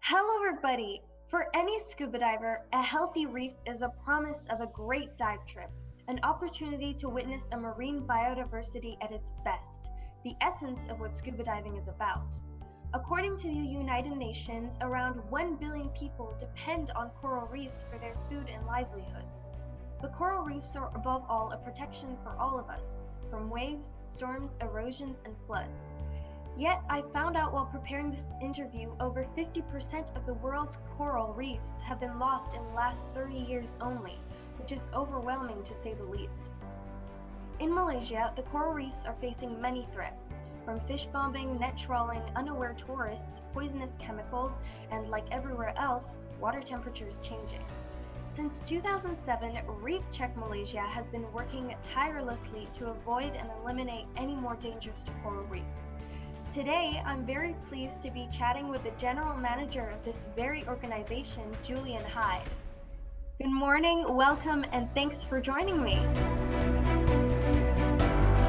Hello everybody! For any scuba diver, a healthy reef is a promise of a great dive trip, an opportunity to witness a marine biodiversity at its best, the essence of what scuba diving is about. According to the United Nations, around 1 billion people depend on coral reefs for their food and livelihoods. But coral reefs are above all a protection for all of us, from waves, storms, erosions, and floods. Yet, I found out while preparing this interview over 50% of the world's coral reefs have been lost in the last 30 years only, which is overwhelming to say the least. In Malaysia, the coral reefs are facing many threats, from fish bombing, net trawling, unaware tourists, poisonous chemicals, and like everywhere else, water temperatures changing. Since 2007, Reef Check Malaysia has been working tirelessly to avoid and eliminate any more dangers to coral reefs. Today, I'm very pleased to be chatting with the general manager of this very organization, Julian Hyde. Good morning, welcome, and thanks for joining me.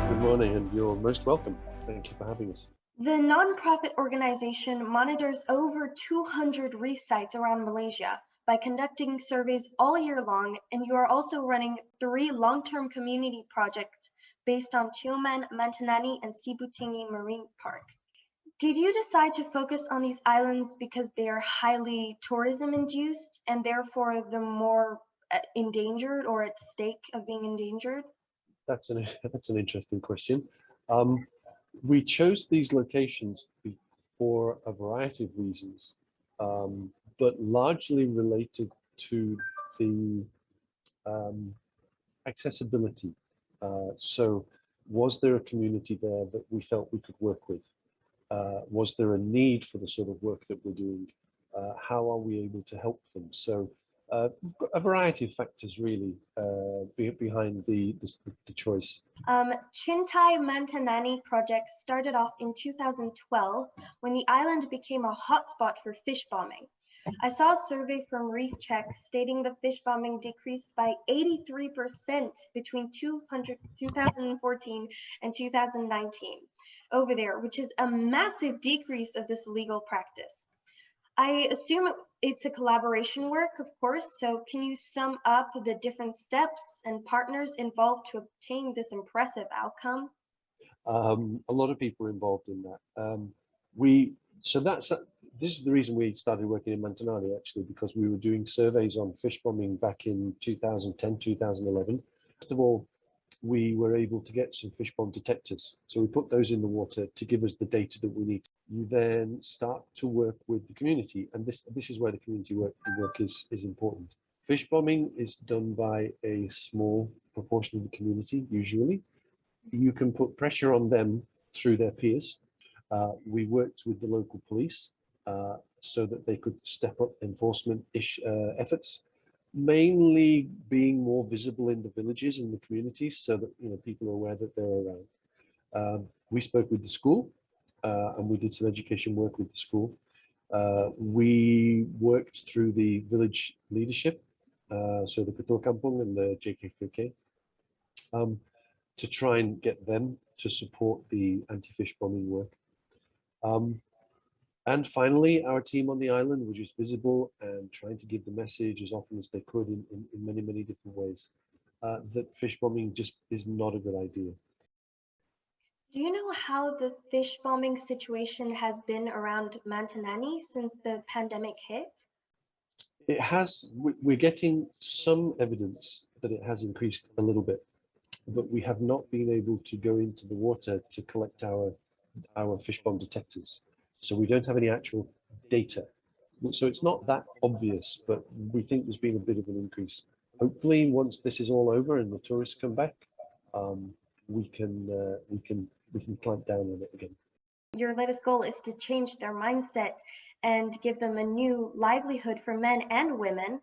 Good morning, and you're most welcome. Thank you for having us. The nonprofit organization monitors over 200 reef sites around Malaysia by conducting surveys all year long, and you are also running 3 long-term community projects based on Tioman, Mantanani, and Sibutingi Marine Park. Did you decide to focus on these islands because they are highly tourism-induced and therefore the more endangered or at stake of being endangered? That's an interesting question. We chose these locations for a variety of reasons, but largely related to the accessibility. So was there a community there that we felt we could work with? Was there a need for the sort of work that we're doing? How are we able to help them? So we've got a variety of factors really behind the choice. Chintai Mantanani project started off in 2012 when the island became a hotspot for fish bombing. I saw a survey from Reef Check stating the fish bombing decreased by 83% between 2014 and 2019 over there, which is a massive decrease of this illegal practice. I assume it's a collaboration work, of course, so can you sum up the different steps and partners involved to obtain this impressive outcome? A lot of people are involved in that. This is the reason we started working in Mantanani, actually, because we were doing surveys on fish bombing back in 2010, 2011. First of all, we were able to get some fish bomb detectors. So we put those in the water to give us the data that we need. You then start to work with the community, and this is where the community work is important. Fish bombing is done by a small proportion of the community, usually. You can put pressure on them through their peers. We worked with the local police so that they could step up enforcement efforts, mainly being more visible in the villages and the communities so that people are aware that they're around. We spoke with the school and we did some education work with the school. We worked through the village leadership, so the Ketua Kampung and the JKKK, to try and get them to support the anti-fish bombing work. And finally, our team on the island was just visible and trying to give the message as often as they could in many, many different ways, that fish bombing just is not a good idea. Do you know how the fish bombing situation has been around Mantanani since the pandemic hit? It has, we're getting some evidence that it has increased a little bit, but we have not been able to go into the water to collect our fish bomb detectors. So we don't have any actual data. So it's not that obvious, but we think there's been a bit of an increase. Hopefully, once this is all over and the tourists come back, we can clamp down on it again. Your latest goal is to change their mindset and give them a new livelihood for men and women.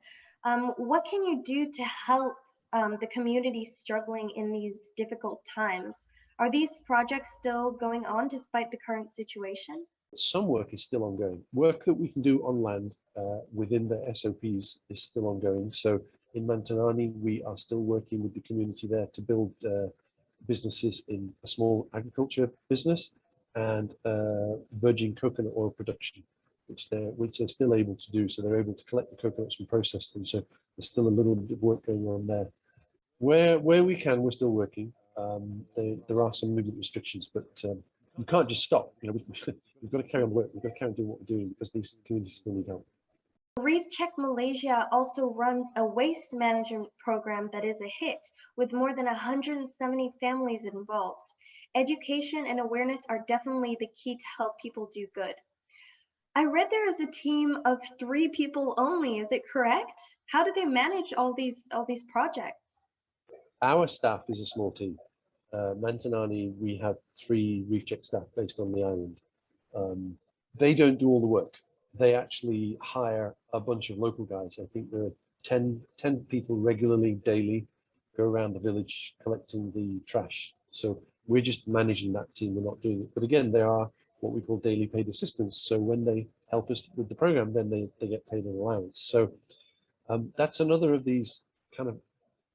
What can you do to help the community struggling in these difficult times? Are these projects still going on despite the current situation? Some work is still ongoing. Work that we can do on land within the SOPs is still ongoing. So in Mantanani, we are still working with the community there to build businesses in a small agriculture business and virgin coconut oil production. which they're still able to do. So they're able to collect the coconuts and process them. So there's still a little bit of work going on there. Where we can, we're still working. There are some movement restrictions, but you can't just stop. You know, we've got to carry on work. We've got to carry on doing what we're doing because these communities still need help. Reef Check Malaysia also runs a waste management program that is a hit, with more than 170 families involved. Education and awareness are definitely the key to help people do good. I read there is a team of 3 people only. Is it correct? How do they manage all these projects? Our staff is a small team. Mantanani, we have 3 Reef Check staff based on the island. They don't do all the work. They actually hire a bunch of local guys. I think there are 10 people regularly, daily, go around the village collecting the trash. So we're just managing that team. We're not doing it. But again, they are what we call daily paid assistants. So when they help us with the program, then they get paid an allowance. So that's another of these kind of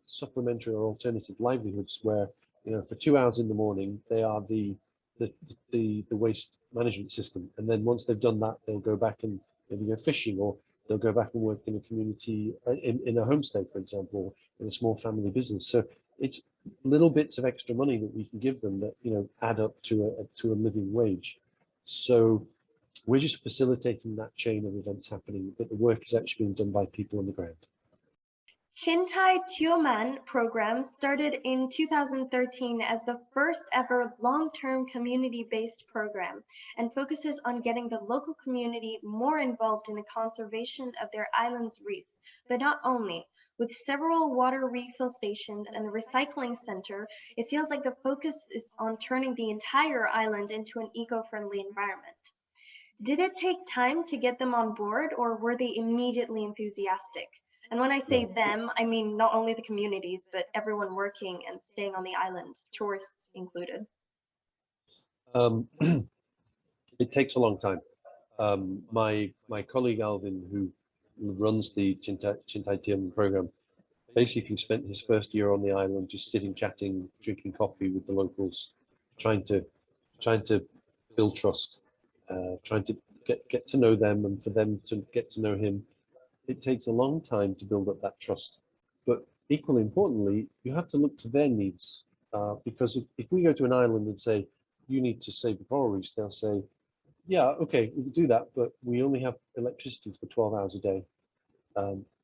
supplementary or alternative livelihoods where, you know, for 2 hours in the morning, they are the waste management system. And then once they've done that, they'll go back and maybe go fishing, or they'll go back and work in a community, in a homestay, for example, or in a small family business. So it's little bits of extra money that we can give them that, you know, add up to a living wage. So we're just facilitating that chain of events happening, but the work is actually being done by people on the ground. Cintai Tioman program started in 2013 as the first ever long-term community-based program and focuses on getting the local community more involved in the conservation of their island's reef, but not only. With several water refill stations and a recycling center, it feels like the focus is on turning the entire island into an eco-friendly environment. Did it take time to get them on board, or were they immediately enthusiastic? And when I say them, I mean not only the communities, but everyone working and staying on the island, tourists included. It takes a long time. My colleague Alvin, who runs the Cintai Tioman program, basically spent his first year on the island just sitting, chatting, drinking coffee with the locals, trying to build trust, trying to get to know them and for them to get to know him. It takes a long time to build up that trust, but equally importantly, you have to look to their needs, because if we go to an island and say, you need to save the coral reefs, they'll say, yeah, okay, we can do that, but we only have electricity for 12 hours a day,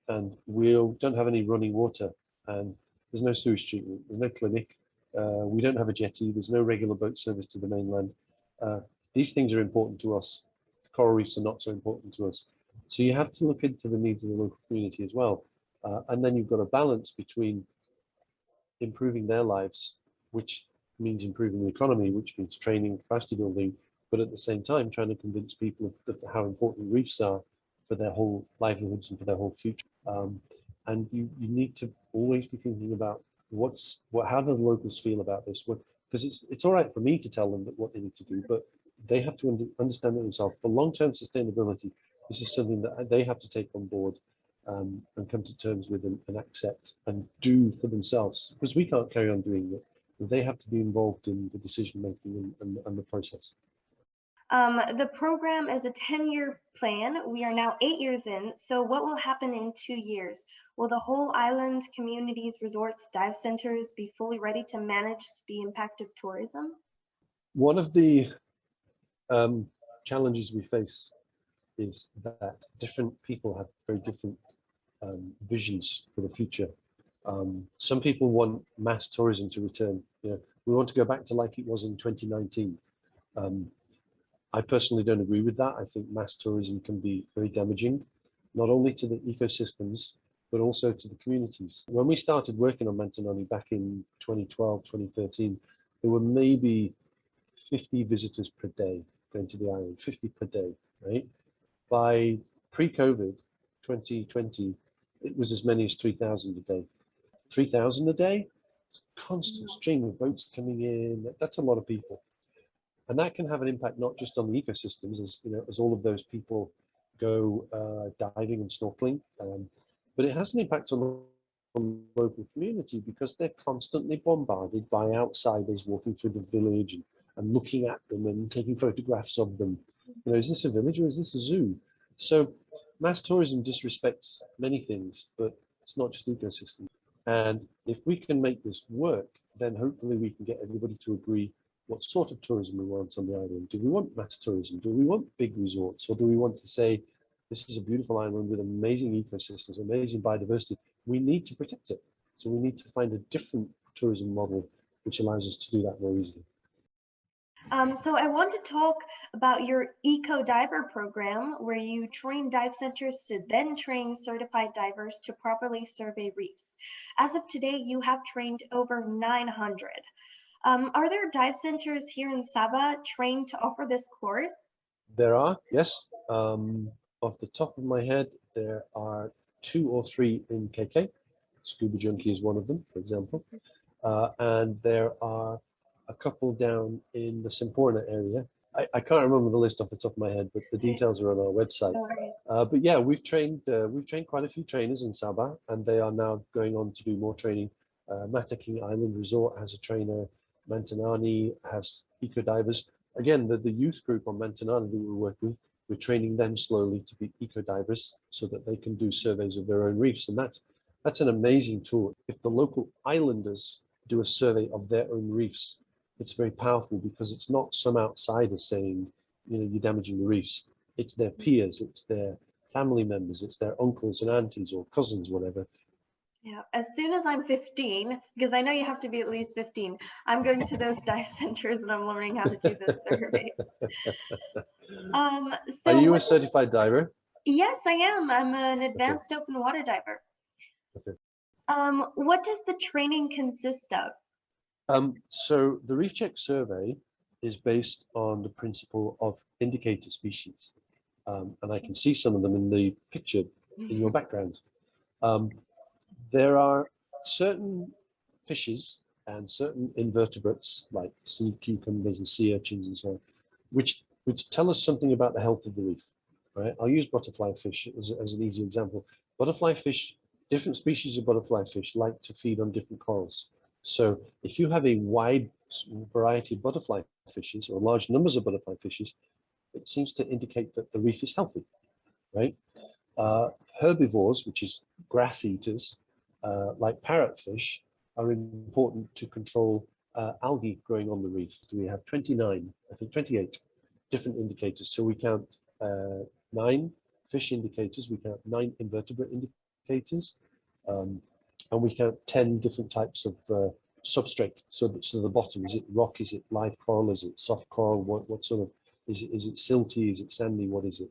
and we don't have any running water, and there's no sewage treatment, there's no clinic, we don't have a jetty, there's no regular boat service to the mainland. These things are important to us. The coral reefs are not so important to us. So you have to look into the needs of the local community as well. And then you've got a balance between improving their lives, which means improving the economy, which means training, capacity building, but at the same time trying to convince people of how important reefs are for their whole livelihoods and for their whole future. And you need to always be thinking about how do the locals feel about this? Because it's all right for me to tell them that what they need to do, but they have to understand it themselves. For long-term sustainability, this is something that they have to take on board, and come to terms with and accept and do for themselves, because we can't carry on doing it. They have to be involved in the decision making and the process. The program is a 10-year plan. We are now 8 years in. So what will happen in 2 years? Will the whole island, communities, resorts, dive centers be fully ready to manage the impact of tourism? One of the challenges we face is that different people have very different visions for the future. Some people want mass tourism to return. You know, we want to go back to like it was in 2019. I personally don't agree with that. I think mass tourism can be very damaging, not only to the ecosystems, but also to the communities. When we started working on Mantanani back in 2012, 2013, there were maybe 50 visitors per day going to the island, 50 per day, right? By pre-COVID, 2020, it was as many as 3,000 a day. 3,000 a day? It's a constant stream of boats coming in. That's a lot of people. And that can have an impact not just on the ecosystems, as you know, as all of those people go diving and snorkeling, but it has an impact on the local community because they're constantly bombarded by outsiders walking through the village and looking at them and taking photographs of them. You know, is this a village or is this a zoo? So mass tourism disrespects many things, but it's not just ecosystem. And if we can make this work, then hopefully we can get everybody to agree what sort of tourism we want on the island. Do we want mass tourism? Do we want big resorts? Or do we want to say, this is a beautiful island with amazing ecosystems, amazing biodiversity. We need to protect it. So we need to find a different tourism model which allows us to do that more easily. So I want to talk about your Eco Diver program, where you train dive centers to then train certified divers to properly survey reefs. As of today, you have trained over 900. Are there dive centers here in Sabah trained to offer this course? There are, yes. Off the top of my head, there are 2 or 3 in KK. Scuba Junkie is one of them, for example. And there are a couple down in the Semporna area. I can't remember the list off the top of my head, but the details are on our website. But yeah, we've trained quite a few trainers in Sabah, and they are now going on to do more training. Mata King Island Resort has a trainer. Mantanani has eco divers. Again, the youth group on Mantanani that we work with, we're training them slowly to be eco divers so that they can do surveys of their own reefs, and that's an amazing tool. If the local islanders do a survey of their own reefs, it's very powerful because it's not some outsider saying, you know, you're damaging the reefs. It's their peers, it's their family members, it's their uncles and aunties or cousins, whatever. Yeah, as soon as I'm 15, because I know you have to be at least 15, I'm going to those dive centers and I'm learning how to do this survey. Are So you a certified diver? Yes, I am. I'm an advanced open water diver. Okay. What does the training consist of? So the Reef Check survey is based on the principle of indicator species. And I can see some of them in the picture in your background. There are certain fishes and certain invertebrates like sea cucumbers and sea urchins and so on, which tell us something about the health of the reef. Right? I'll use butterfly fish as an easy example. Butterfly fish, different species of butterfly fish like to feed on different corals. So if you have a wide variety of butterfly fishes or large numbers of butterfly fishes, it seems to indicate that the reef is healthy, right? Herbivores, which is grass eaters, like parrotfish, are important to control algae growing on the reef. So we have 29, I think 28 different indicators. So we count 9 fish indicators, we count 9 invertebrate indicators, and we count 10 different types of substrate. So the bottom, is it rock, is it live coral, is it soft coral, what sort of, is it silty, is it sandy, what is it?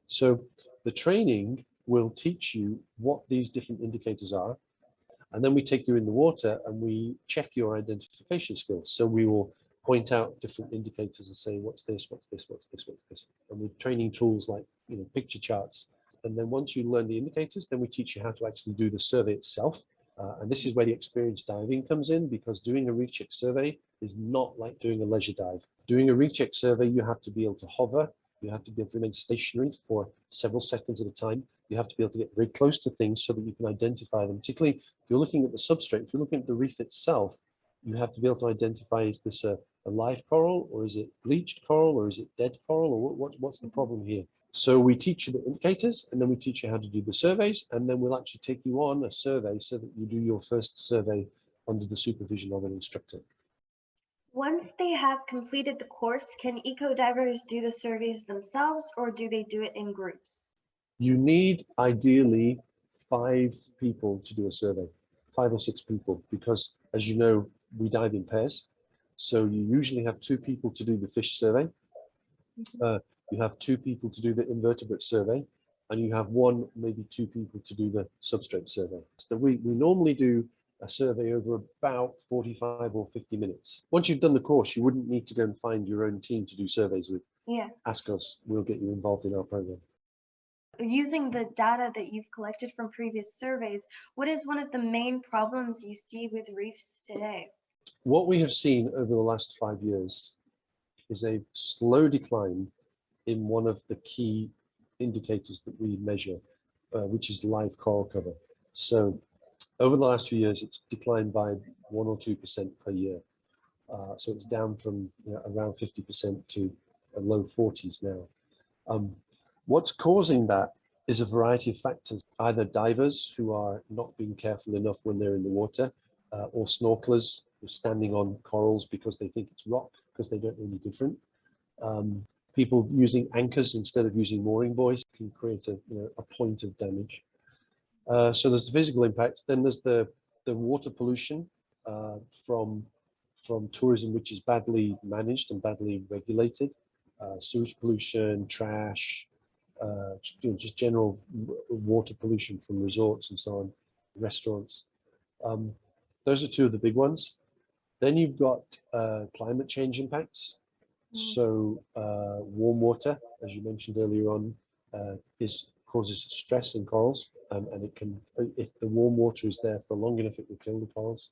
So the training will teach you what these different indicators are, and then we take you in the water and we check your identification skills. So we will point out different indicators and say, what's this, what's this, what's this, what's this. And with training tools like, you know, picture charts. And then once you learn the indicators, then we teach you how to actually do the survey itself. And this is where the experienced diving comes in, because doing a reef check survey is not like doing a leisure dive. Doing a reef check survey, you have to be able to hover. You have to be able to remain stationary for several seconds at a time. You have to be able to get very close to things so that you can identify them. Particularly if you're looking at the substrate, if you're looking at the reef itself, you have to be able to identify, is this a live coral, or is it bleached coral, or is it dead coral, or what's the problem here? So we teach you the indicators, and then we teach you how to do the surveys, and then we'll actually take you on a survey so that you do your first survey under the supervision of an instructor. Once they have completed the course, can eco divers do the surveys themselves, or do they do it in groups? You need ideally 5 people to do a survey, 5 or 6 people, because as you know, we dive in pairs. So you usually have 2 people to do the fish survey. You have 2 people to do the invertebrate survey, and you have 1, maybe 2 people to do the substrate survey. So we normally do a survey over about 45 or 50 minutes. Once you've done the course, you wouldn't need to go and find your own team to do surveys with. Yeah. Ask us, we'll get you involved in our program. Using the data that you've collected from previous surveys, what is one of the main problems you see with reefs today? What we have seen over the last 5 years is a slow decline in one of the key indicators that we measure, which is live coral cover. So over the last few years, it's declined by 1 or 2% per year. So it's down from around 50% to low 40s now. What's causing that is a variety of factors, either divers who are not being careful enough when they're in the water, or snorkelers who are standing on corals because they think it's rock, because they don't know any different. People using anchors instead of using mooring buoys can create a point of damage. So there's the physical impacts. Then there's the water pollution from tourism, which is badly managed and badly regulated. Sewage pollution, trash, just general water pollution from resorts and so on, restaurants. Those are two of the big ones. Then you've got climate change impacts. So warm water, as you mentioned earlier on, causes stress in corals, and it can, if the warm water is there for long enough, it will kill the corals.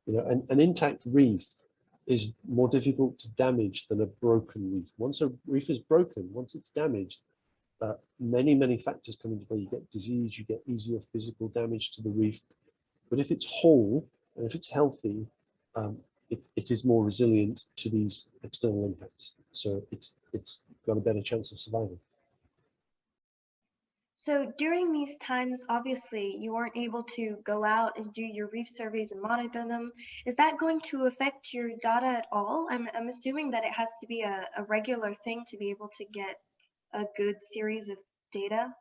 An intact reef is more difficult to damage than a broken reef. Once a reef is broken, once it's damaged, many factors come into play. You get disease, you get easier physical damage to the reef. But if it's whole and if it's healthy, it is more resilient to these external impacts. So it's got a better chance of surviving. So during these times, obviously, you weren't able to go out and do your reef surveys and monitor them. Is that going to affect your data at all? I'm assuming that it has to be a regular thing to be able to get a good series of data.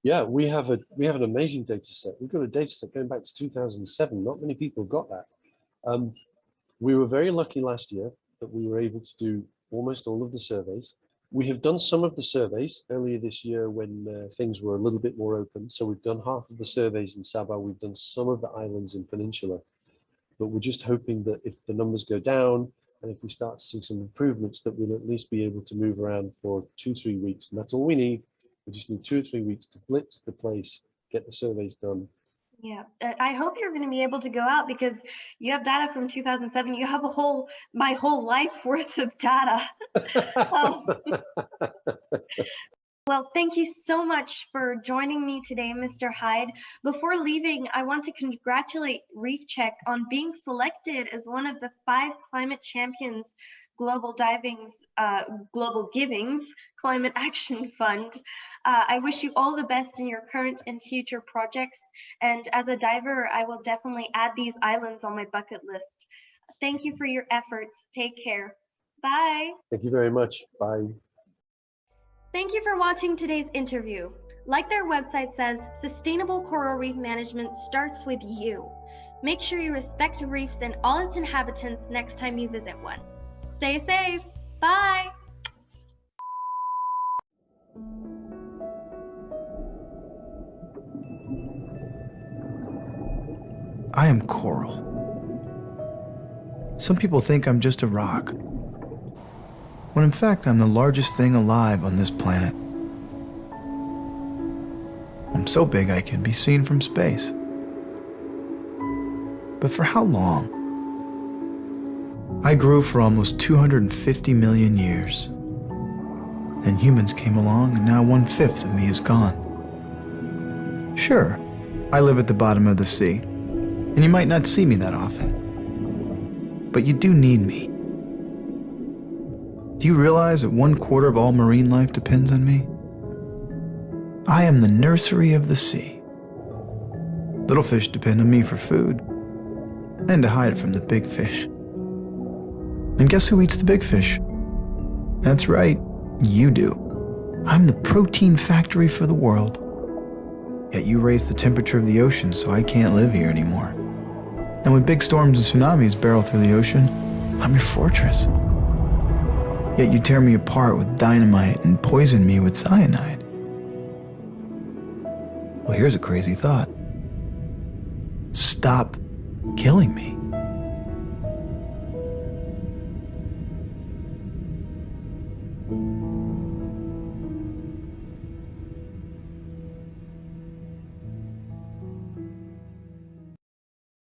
Yeah, we have an amazing data set. We've got a data set going back to 2007. Not many people got that. We were very lucky last year that we were able to do almost all of the surveys. We have done some of the surveys earlier this year when things were a little bit more open. So we've done half of the surveys in Sabah. We've done some of the islands in Peninsula. But we're just hoping that if the numbers go down and if we start to see some improvements, that we'll at least be able to move around for 2-3 weeks. And that's all we need. We just need 2 or 3 weeks to blitz the place, get the surveys done. Yeah, I hope you're going to be able to go out because you have data from 2007. You have my whole life worth of data. Well, thank you so much for joining me today, Mr. Hyde. Before leaving, I want to congratulate Reef Check on being selected as one of the 5 Climate Champions Global Givings Climate Action Fund. I wish you all the best in your current and future projects. And as a diver, I will definitely add these islands on my bucket list. Thank you for your efforts. Take care. Bye. Thank you very much. Bye. Thank you for watching today's interview. Like their website says, sustainable coral reef management starts with you. Make sure you respect reefs and all its inhabitants next time you visit one. Stay safe. Bye. I am coral. Some people think I'm just a rock, when in fact I'm the largest thing alive on this planet. I'm so big I can be seen from space. But for how long? I grew for almost 250 million years. Then humans came along and now 1/5 of me is gone. Sure, I live at the bottom of the sea, and you might not see me that often. But you do need me. Do you realize that 1/4 of all marine life depends on me? I am the nursery of the sea. Little fish depend on me for food and to hide from the big fish. And guess who eats the big fish? That's right, you do. I'm the protein factory for the world. Yet you raise the temperature of the ocean so I can't live here anymore. And when big storms and tsunamis barrel through the ocean, I'm your fortress. Yet you tear me apart with dynamite and poison me with cyanide. Well, here's a crazy thought. Stop killing me.